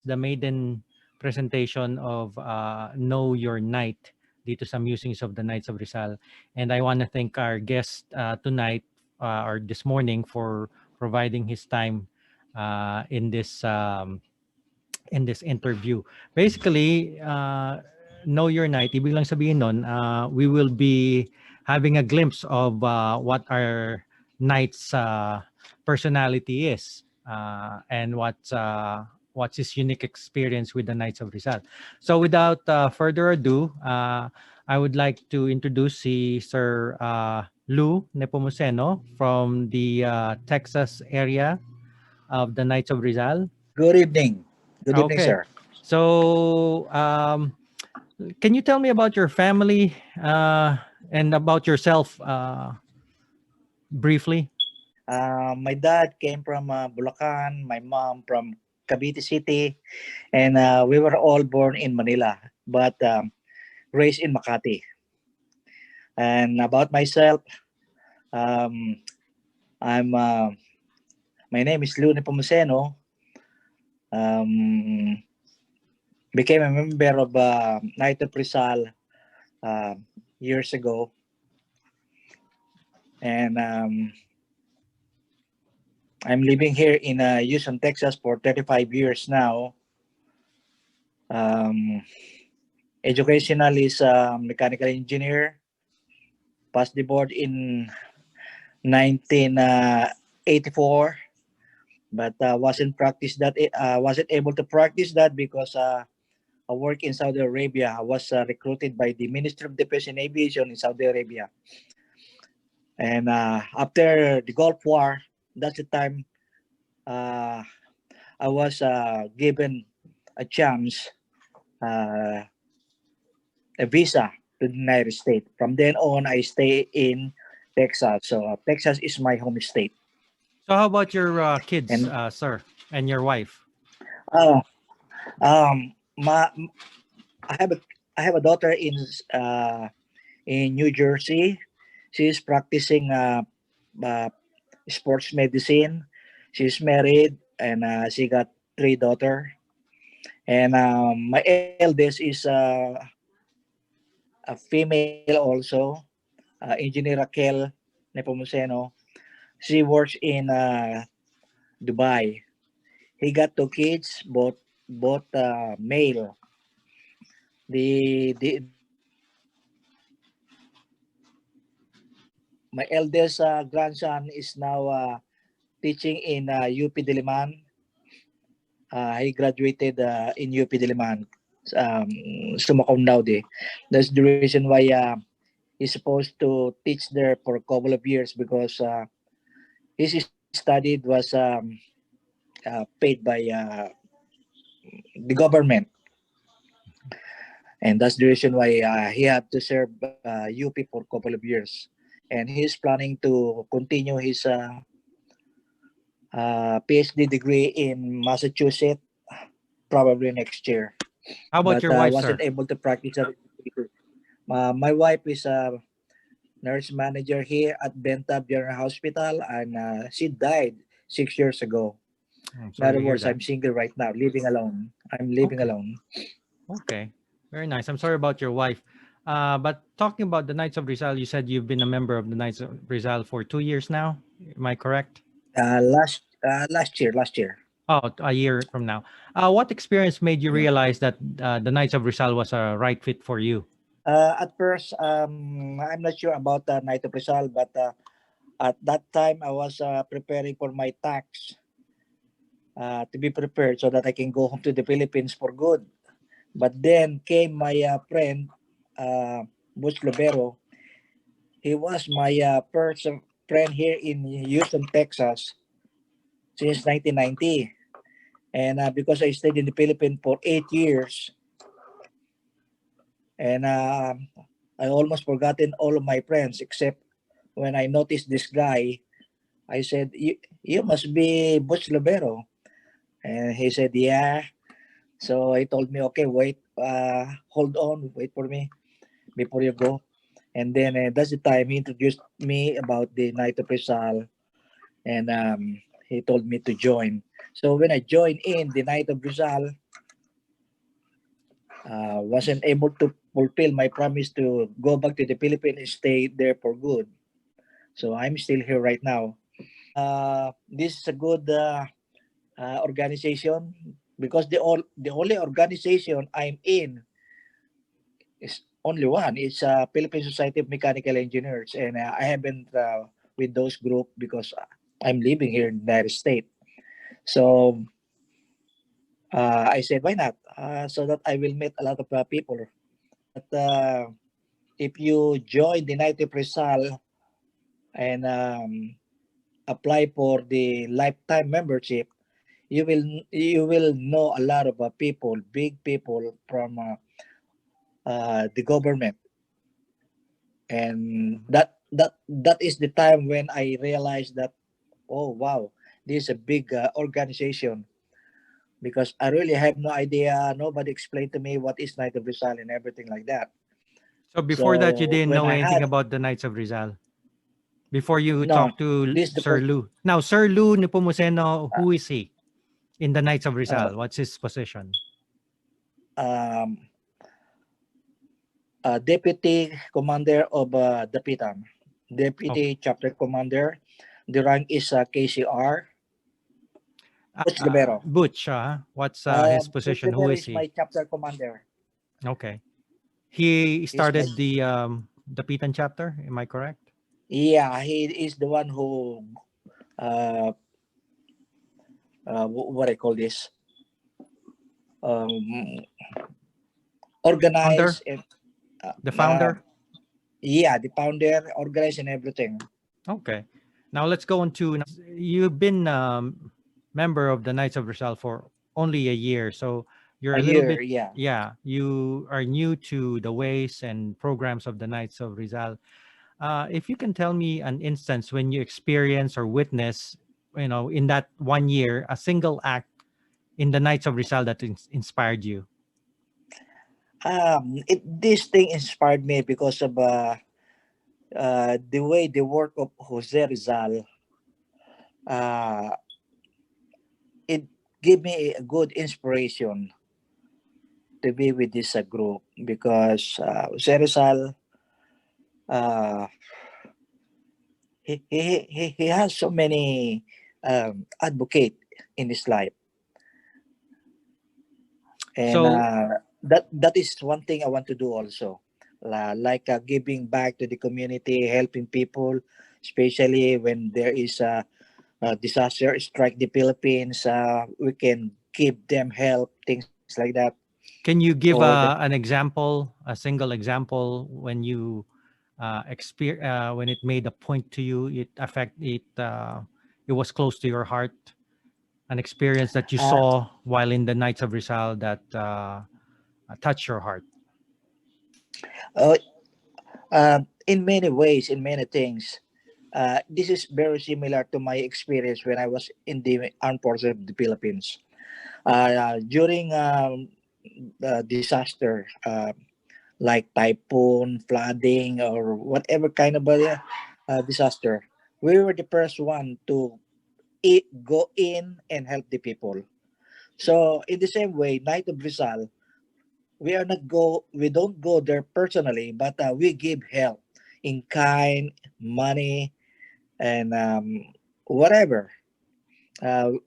the maiden presentation of Know Your Knight dito sa Musings of the Knights of Rizal. And I want to thank our guest tonight or this morning for providing his time in this interview. Basically, Know Your Knight, ibig lang sabihin nun, we will be having a glimpse of what our knight's personality is and what's his unique experience with the Knights of Rizal. So without further ado, I would like to introduce si Sir Lou Nepomoceno from the Texas area of the Knights of Rizal. Good evening. Good evening, Okay. sir. So, can you tell me about your family and about yourself briefly? My dad came from Bulacan, my mom from Cavite City, and we were all born in Manila, but raised in Makati. And about myself, um, I'm my name is Lou Nepomoceno. Um, Became a member of Knight of Rizal uh, years ago, and I'm living here in Houston, Texas for 35 years now. Um, Educational is mechanical engineer. Passed the board in 1984, but wasn't able to practice that because I work in Saudi Arabia. I was recruited by the Ministry of Defense and Aviation in Saudi Arabia, and after the Gulf War, that's the time uh, I was given a chance, uh, a visa to the United States. From then on, I stay in Texas. So Texas is my home state. So, how about your kids, And sir, and your wife? uh, my I have a daughter in New Jersey. She's practicing uh, sports medicine. She's married and she got three daughters. And my eldest is a female also, Engineer Raquel Nepomuceno. She works in Dubai. He got two kids, both male. My eldest grandson is now teaching in UP Diliman. He graduated in UP Diliman, um, summa cum laude. That's the reason why he's supposed to teach there for a couple of years because his study was paid by the government, and that's the reason why he had to serve UP for a couple of years, and he's planning to continue his PhD degree in Massachusetts probably next year, How about but your wife, wasn't sir? able to practice. My wife is a nurse manager here at Bentab General Hospital, and she died 6 years ago. I'm In sorry other to hear words, that. I'm single right now, living alone. I'm living Okay, alone. okay, very nice. I'm sorry about your wife. But talking about the Knights of Rizal, you said you've been a member of the Knights of Rizal for 2 years now. Am I correct? Last year. Oh, a year from now. What experience made you Yeah. realize that the Knights of Rizal was a right fit for you? At first, I'm not sure about Night of Rizal, but at that time, I was preparing for my tax to be prepared so that I can go home to the Philippines for good. But then came my friend, uh, Butch Lobero. He was my first friend here in Houston, Texas since 1990. And because I stayed in the Philippines for 8 years, and I almost forgotten all of my friends except when I noticed this guy, I said, you must be Butch Lobero. And he said, yeah. So he told me, okay, wait, hold on, wait for me before you go. And then that's the time he introduced me about the Night of Rizal, and he told me to join. So when I joined in the Night of Rizal, wasn't able to fulfill my promise to go back to the Philippines and stay there for good. So I'm still here right now. This is a good organization because the only organization I'm in is only one. It's Philippine Society of Mechanical Engineers, and I haven't with those group because I'm living here in the United States. So I said, why not? So that I will meet a lot of people. But if you join the Night of Rizal and apply for the lifetime membership, you will know a lot of people, big people from the government, and that is the time when I realized that, oh wow, this is a big organization, because I really have no idea. Nobody explained to me what is Night of Rizal and everything like that. So before that, you So didn't when know I anything had about the Knights of Rizal before you no, talked to this the Sir first Lou. Now, Sir Lou Nepumoceno, uh, who is he in the Knights of uh, Rizal? What's his position? um, deputy commander of Dapitan, Okay. deputy chapter commander. The rank is KCR. Coach Libero. Butch, what's his Coach position? Who Libero is is he? my chapter commander. Okay. He He's my started the Pitan chapter. Am I correct? Yeah, he is the one who uh, what I call this, um, organize Founder, and uh, the uh, founder. yeah, the founder, organize and everything. Okay. Now let's go into. You've been member of the Knights of Rizal for only a year, so you're A a little year, bit. yeah. Yeah, you are new to the ways and programs of the Knights of Rizal. If you can tell me an instance when you experience or witness, in that 1 year, a single act in the Knights of Rizal that inspired you. This thing inspired me because of the way the work of Jose Rizal. Uh, it gave me a good inspiration to be with this group, because Jose Rizal, uh, he has so many advocate in his life, and So, that is one thing I want to do also, like giving back to the community, helping people, especially when there is a disaster strike the Philippines. We can give them help, things like that. can you Or give the an example, a single example when you when it made a point to you, it was close to your heart, an experience that you uh, saw while in the Knights of Rizal that touched your heart. uh, in many ways, in many things. This is very similar to my experience when I was in the armed forces of the Philippines. During the disaster, like typhoon, flooding, or whatever kind of disaster, we were the first one to go in and help the people. So in the same way, Night of Rizal, we don't go there personally, but we give help in kind, money, and whatever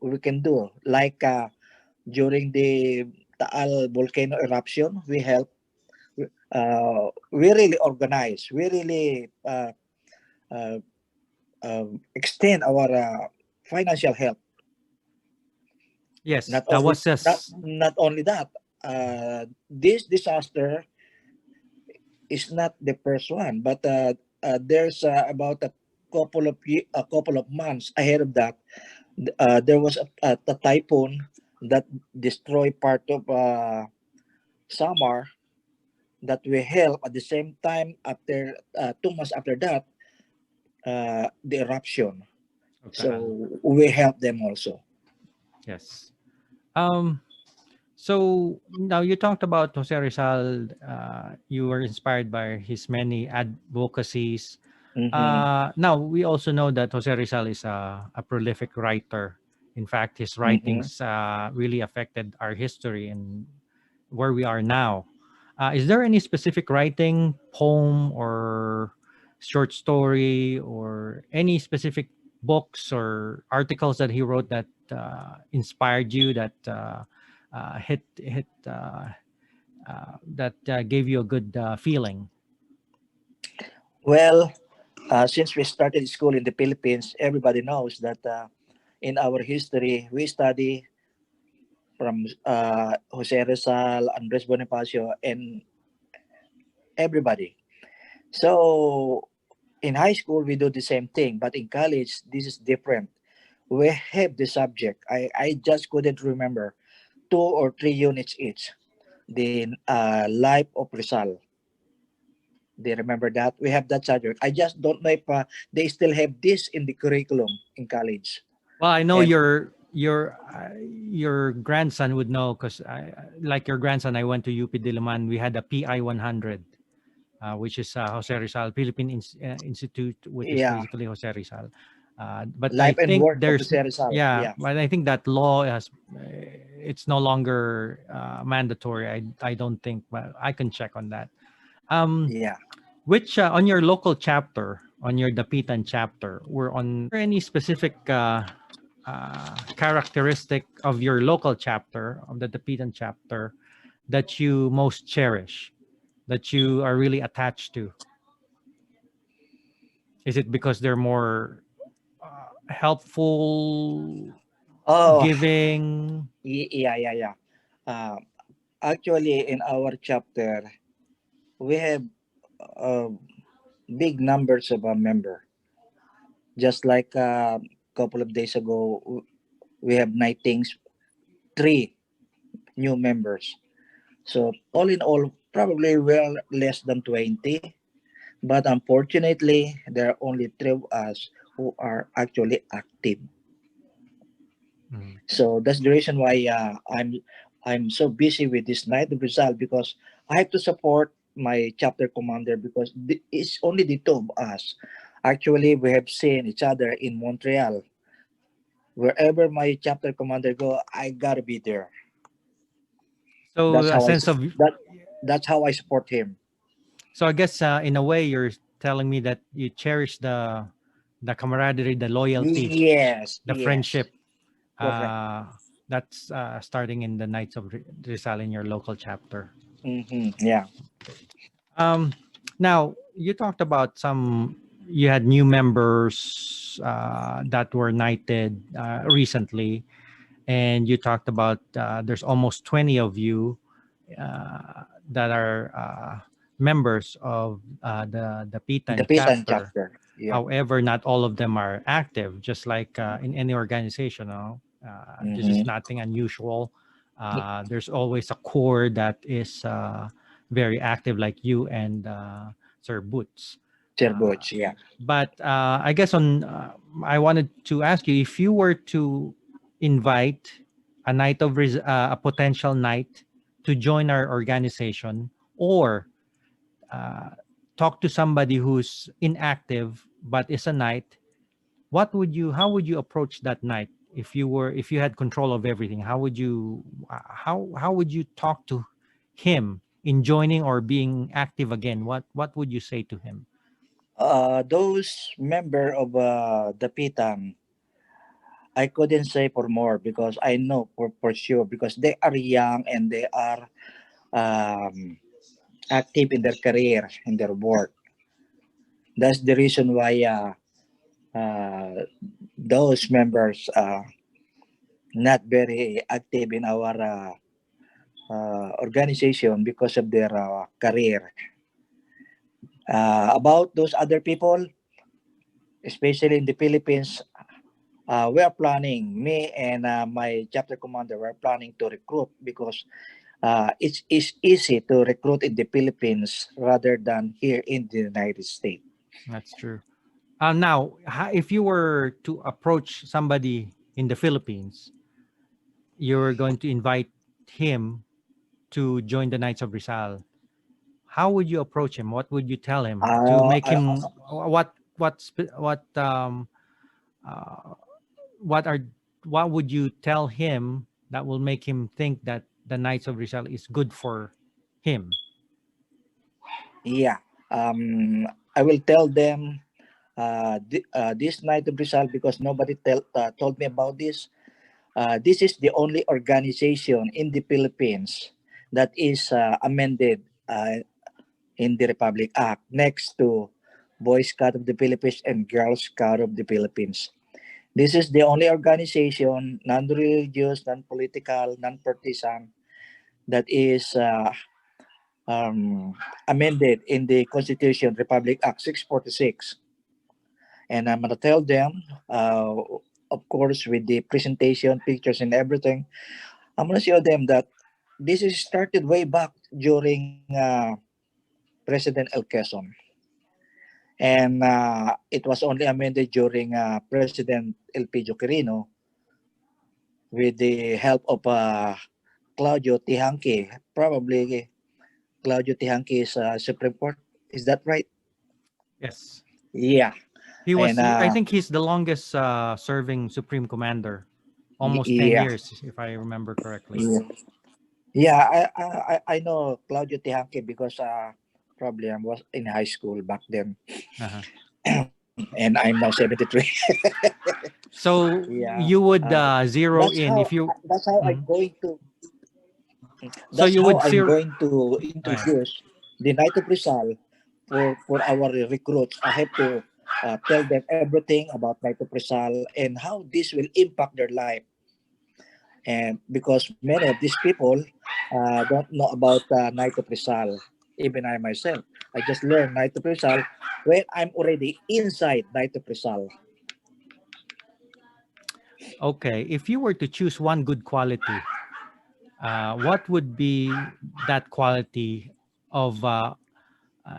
we can do. Like during the Taal volcano eruption, we help. We really organize. We really uh, extend our financial help. Yes, Not that only was not just. not only that. This disaster is not the first one, but there's about a couple of months ahead of that. There was a typhoon that destroyed part of Samar, that we help at the same time after 2 months after that, the eruption. Okay. So we help them also. Yes. Um, So now you talked about Jose Rizal. You were inspired by his many advocacies. Mm-hmm. Now we also know that Jose Rizal is a prolific writer. In fact, his Mm-hmm. writings really affected our history and where we are now. Is there any specific writing, poem, or short story, or any specific books or articles that he wrote that inspired you, that hit that gave you a good feeling? Well, since we started school in the Philippines, everybody knows that in our history, we study from Jose Rizal, Andres Bonifacio, and everybody. So in high school, we do the same thing, but in college, this is different. We have the subject. I just couldn't remember 2 or 3 units each. The life of Rizal. Do you remember that? We have that subject. I just don't know if they still have this in the curriculum in college. Well, I know And your grandson would know, because like your grandson, I went to UP Diliman. We had a PI 100, which is Jose Rizal Philippine Institute, which is yeah, basically Jose Rizal. But I life and think work of there's, Jose Rizal. yeah, Yeah, but I think that law has, it's no longer mandatory. I don't think, but I can check on that. Um, yeah. which on your local chapter, on your Dapitan chapter, were on any specific characteristic of your local chapter, of the Dapitan chapter, that you most cherish, that you are really attached to? Is it because they're more helpful, Oh, giving? yeah, yeah, yeah. Uh, Actually, in our chapter, we have uh, big numbers of a member. Just like a couple of days ago, we have nightings, 3 new members. So all in all, probably well less than 20. But unfortunately, there are only 3 of us who are actually active. Mm. So that's the reason why I'm so busy with this night of result, because I have to support my chapter commander, because it's only the 2 of us. Actually, we have seen each other in Montreal. Wherever my chapter commander go, I gotta be there. So That's a how I sense of, that that's how I support him. so I guess in a way you're telling me that you cherish the camaraderie, the loyalty, Yes, the yes, friendship, correct. uh, that's starting in the Knights of Rizal in your local chapter. Yeah. Um, Now you talked about some. You had new members that were knighted recently, and you talked about there's almost 20 of you that are members of the The Pitan Pitan chapter. chapter. Yeah. However, not all of them are active, just like in any organization. No? This is Mm-hmm. nothing unusual. There's always a core that is very active, like you and Sir Boots. Uh, Cherboch, yeah. but I guess I wanted to ask you, if you were to invite a potential knight to join our organization, or uh, talk to somebody who's inactive but is a knight, how would you approach that knight? If you had control of everything, how would you talk to him in joining or being active again? What would you say to him? Those member of the Pitan, I couldn't say for more, because I know for sure, because they are young and they are um, active in their career, in their work. That's the reason why those members not very active in our organization because of their career. About those other people, especially in the Philippines, we are planning, me and my chapter commander, we're planning to recruit, because it's easy to recruit in the Philippines rather than here in the United States. That's true. Now, if you were to approach somebody in the Philippines, you're going to invite him to join the Knights of Rizal. How would you approach him? What would you tell him to Uh, make I, him uh, what are what would you tell him that will make him think that the Knights of Rizal is good for him? Yeah. I will tell them this night of Rizal because nobody told me about this. This is the only organization in the Philippines that is amended in the Republic Act next to Boy Scout of the Philippines and Girl Scout of the Philippines. This is the only organization, non-religious, non-political, non-partisan, that is amended in the Constitution, Republic Act 646. And I'm going to tell them, of course, with the presentation, pictures, and everything, I'm going to show them that this is started way back during President El Quezon. And it was only amended during President Elpidio Quirino with the help of Claudio Tihanque. Probably Claudio Tihanque is Supreme Court. Is that right? Yes. Yeah. He And was, I think he's the longest serving Supreme Commander, almost 10 yeah, years, if I remember correctly. yeah, yeah. I know Claudio Tihanque because probably I was in high school back then, Uh-huh. and I'm now 73. So Yeah. you would zero That's in how if you. that's how I'm Mhm. going to So that's you how would I'm zero. going to Go ahead. introduce the Night of Rizal for our recruits. I have to tell them everything about Night of Rizal and how this will impact their life. And because many of these people don't know about Night of Rizal, even I myself, I just learned Night of Rizal when I'm already inside Night of Rizal. Okay, if you were to choose one good quality, what would be that quality of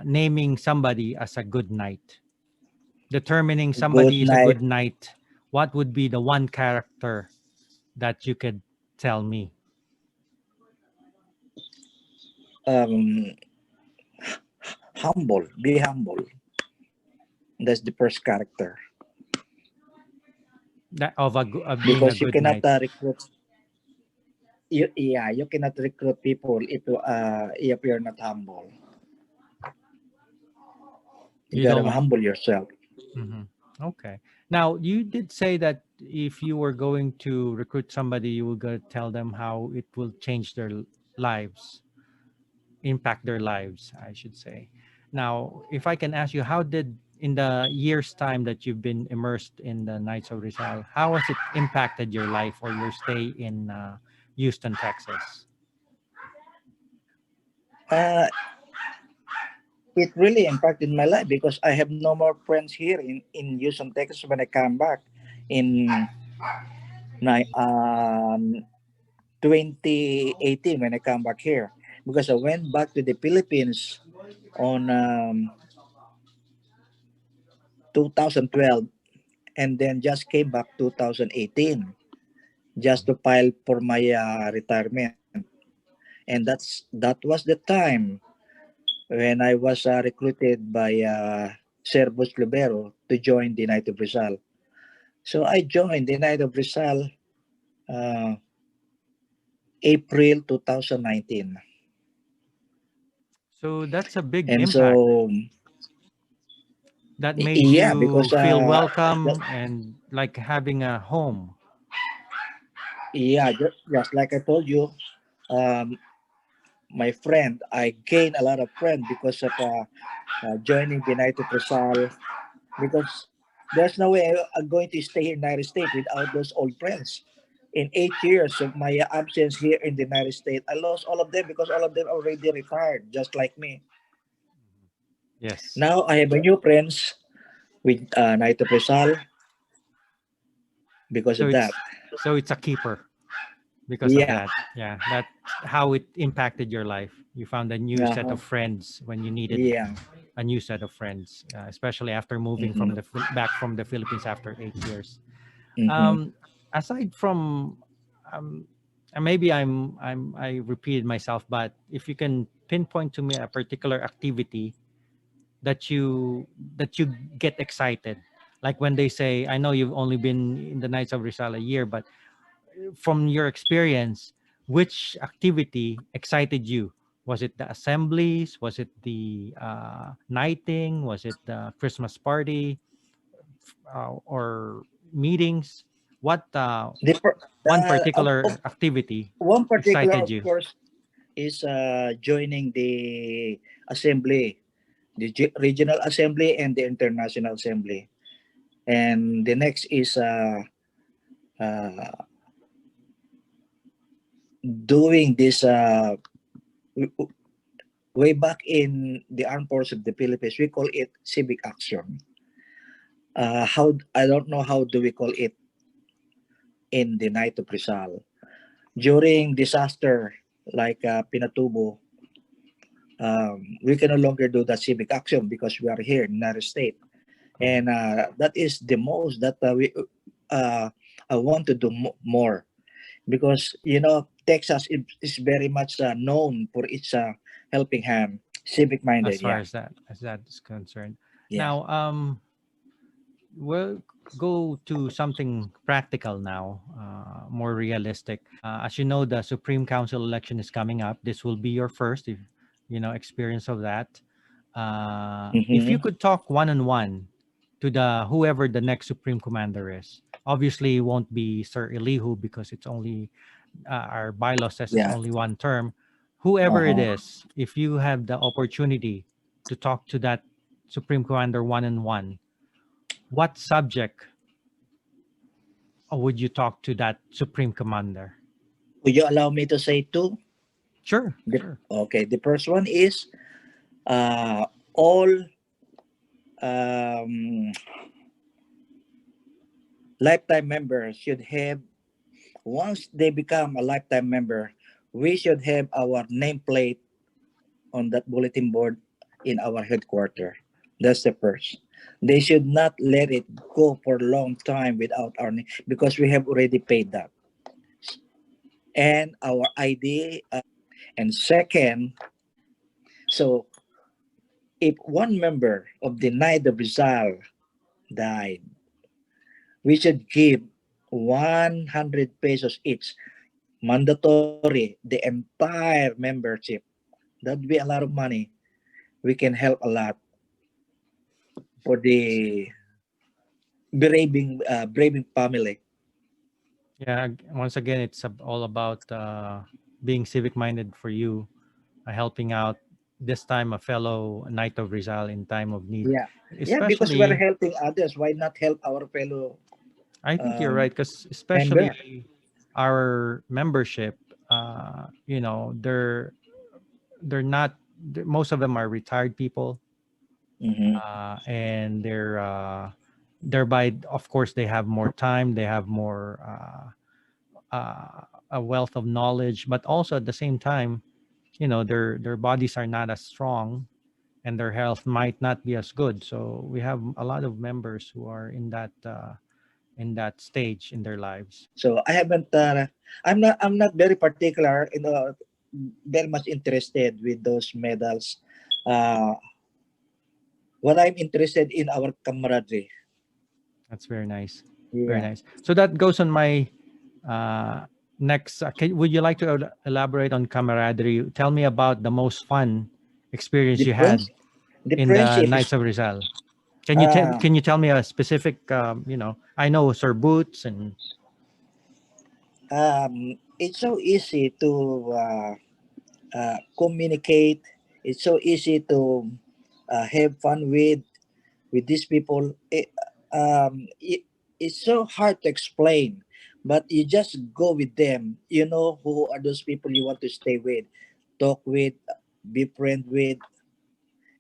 naming somebody as a good knight? Determining Good somebody is a night. good knight. What would be the one character that you could tell me? Um, Humble. Be humble. That's the first character. That of of being a Because you good cannot knight. recruit. You cannot recruit people if you're not humble. You You gotta don't. humble yourself. Mhm. Okay. Now, you did say that if you were going to recruit somebody, you were going to tell them how it will change their lives, impact their lives, I should say. Now, if I can ask you, how did, in the year's time that you've been immersed in the Knights of Rizal, how has it impacted your life or your stay in Houston, Texas? Uh, it really impacted my life because I have no more friends here in Houston, Texas when I come back in 2018 when I come back here. Because I went back to the Philippines on 2012 and then just came back 2018 just to file for my retirement. And that was the time when I was recruited by Servus Libero to join the Knight of Rizal. So I joined the Knight of Rizal uh, April 2019. So that's a big And impact. so, That made yeah, you because feel just, welcome and like having a home. yeah, just like I told you, um, my friend, I gained a lot of friends because of joining the Knight of Rizal. Because there's no way I'm going to stay here in the United States without those old friends. In 8 years of my absence here in the United States, I lost all of them because all of them already retired, just like me. Yes. Now I have a new friends with Knight of Rizal because So of that. it's a keeper because of Yeah. that. Yeah, that's how it impacted your life. You found a new set Uh-huh. of friends when you needed Yeah. a new set of friends, especially after moving Mm-hmm. from back from the Philippines after 8 years. Mm-hmm. Um, aside from, um, maybe I repeated myself, but if you can pinpoint to me a particular activity that you get excited, like when they say, I know you've only been in the Knights of Rizal a year, but from your experience, which activity excited you Was it the assemblies? Was it the knighting? Was it the Christmas party or meetings? What The, per- one of particular activity one particular, excited of you? course, is joining the assembly, the regional assembly and the international assembly. And the next is uh, doing this way back in the armed forces of the Philippines. We call it civic action. How I don't know how do we call it in the night of Rizal during disaster like Pinatubo. We can no longer do that civic action because we are here in the United States, and that is the most that uh, I want to do more, because Texas is very much known for its helping hand, civic As minded. far Yeah, as that is concerned. yeah. Now, we'll go to something practical now, more realistic. As you know, the Supreme Council election is coming up. This will be your first, if, experience of that. If you Hmm. could talk one on one to the whoever the next Supreme Commander is, obviously it won't be Sir Elihu because it's only our bylaw says it's Yeah. only one term. Whoever it Uh-huh. is, if you have the opportunity to talk to that Supreme Commander one on one, what subject would you talk to that Supreme Commander? Would you allow me to say two? Sure, The, sure. okay, the first one is all um, lifetime members should have, once they become a lifetime member, we should have our nameplate on that bulletin board in our headquarters. That's the first. They should not let it go for a long time without our name because we have already paid that. And our ID. And second, so if one member of the Knight of Rizal died, we should give 100 pesos each, mandatory, the entire membership. That'd be a lot of money. We can help a lot for the braving family. Yeah, once again, it's all about being civic minded for you, helping out this time a fellow Knight of Rizal in time of need. Yeah, yeah, because we're Especially, helping others. Why not help our fellow I think you're right, um, because member? especially our membership, they're not. Most of them are retired people, Hmm. and thereby, of course, they have more time, they have more a wealth of knowledge, but also at the same time, their bodies are not as strong and their health might not be as good. So we have a lot of members who are in that stage in their lives. So I haven't. I'm not very particular. Very much interested with those medals. Uh, what I'm interested in our camaraderie. That's very nice. Very Yeah. nice. So that goes on my uh, next. Would you like to elaborate on camaraderie? Tell me about the most fun experience The you had friends, the in the friendship is Knights of Rizal. uh, Can you tell me a specific? I know Sir Boots and it's so easy to communicate. It's so easy to have fun with these people. It's so hard to explain, but you just go with them. You know who are those people you want to stay with, talk with, be friend with,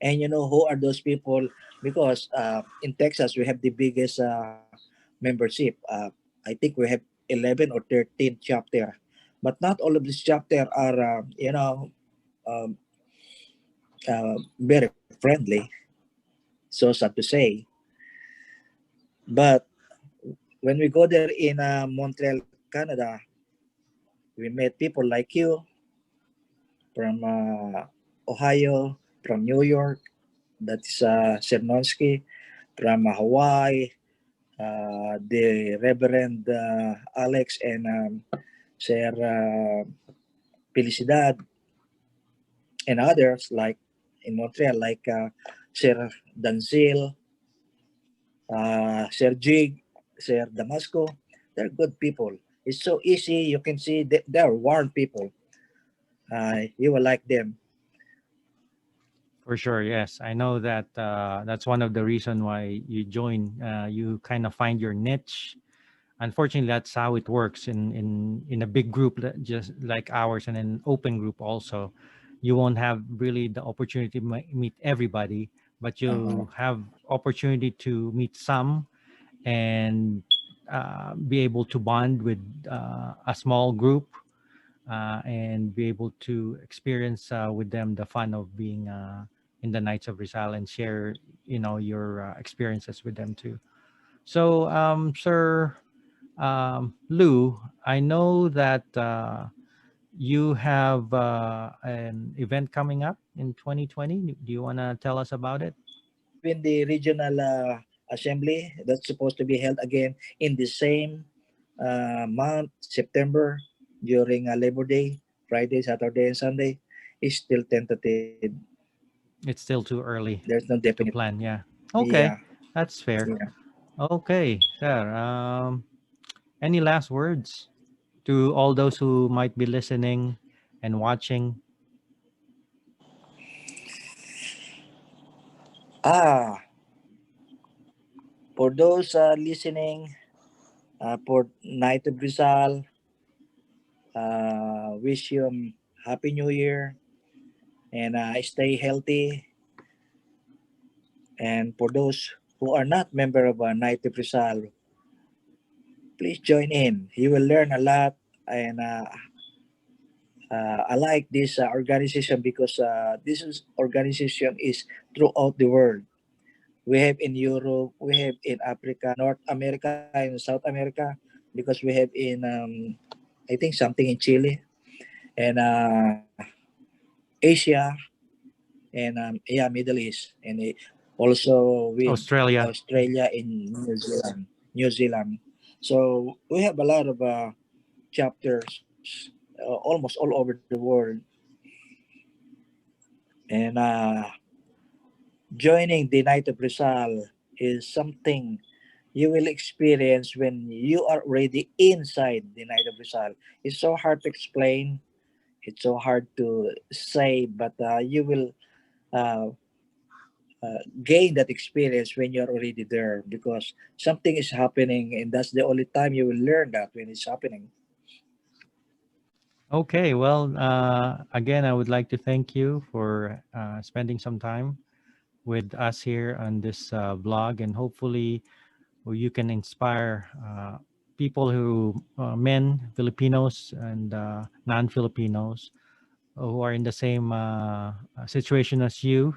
and you know who are those people, because in Texas we have the biggest membership. I think we have 11 or 13 chapter, but not all of these chapter are um, very friendly. So sad to say, but when we go there in Montreal, Canada, we met people like you from Ohio, from New York. That's Cernonsky, from Hawaii, the Reverend Alex and Sir Felicidad. and others like in Montreal, like Sir Danzil, Sir Jig, Sir Damasco. They're good people. It's so easy. You can see they're warm people. You will like them. For sure, yes. I know that that's one of the reason why you join. You kind of find your niche. Unfortunately, that's how it works in a big group just like ours and an open group also. You won't have really the opportunity to meet everybody, but Uh-huh. you have opportunity to meet some and be able to bond with a small group and be able to experience with them the fun of being in the Knights of Rizal and share, your experiences with them too. So, Sir Lou, I know that you have an event coming up in 2020. Do you want to tell us about it? Even the regional assembly that's supposed to be held again in the same month, September, during Labor Day, Friday, Saturday, and Sunday, is still tentative. It's still too There's no early definite. to plan. Yeah. Yeah, Okay, that's fair. yeah. Okay, sir. Any last words to all those who might be listening and watching? Ah, for those listening, for Night of Rizal, wish you Happy New Year and stay healthy. And for those who are not member of Night of Rizal, please join in. You will learn a lot, and I like this organization because organization is throughout the world. We have in Europe, we have in Africa, North America, and South America, because we have in I think something in Chile and Asia and yeah, Middle East, and also with Australia. Australia and New Zealand. New Zealand. So we have a lot of chapters almost all over the world, and joining the Night of Rizal is something you will experience when you are already inside the Night of Rizal. It's so hard to explain. It's so hard to say, but you will uh, gain that experience when you're already there because something is happening, and that's the only time you will learn that when it's happening. Okay, well, again, I would like to thank you for spending some time with us here on this blog, and hopefully, you can inspire people men, Filipinos, and non-Filipinos who are in the same situation as you.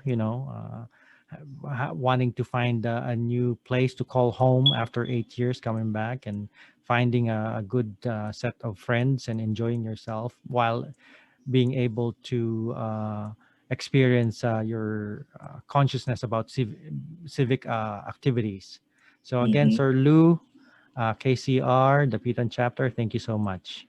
Wanting to find a new place to call home after 8 years coming back and finding a good set of friends and enjoying yourself while being able to experience your consciousness about civic activities. So again, Mhm. Sir Lou, KCR, the Dapitan chapter, thank you so much.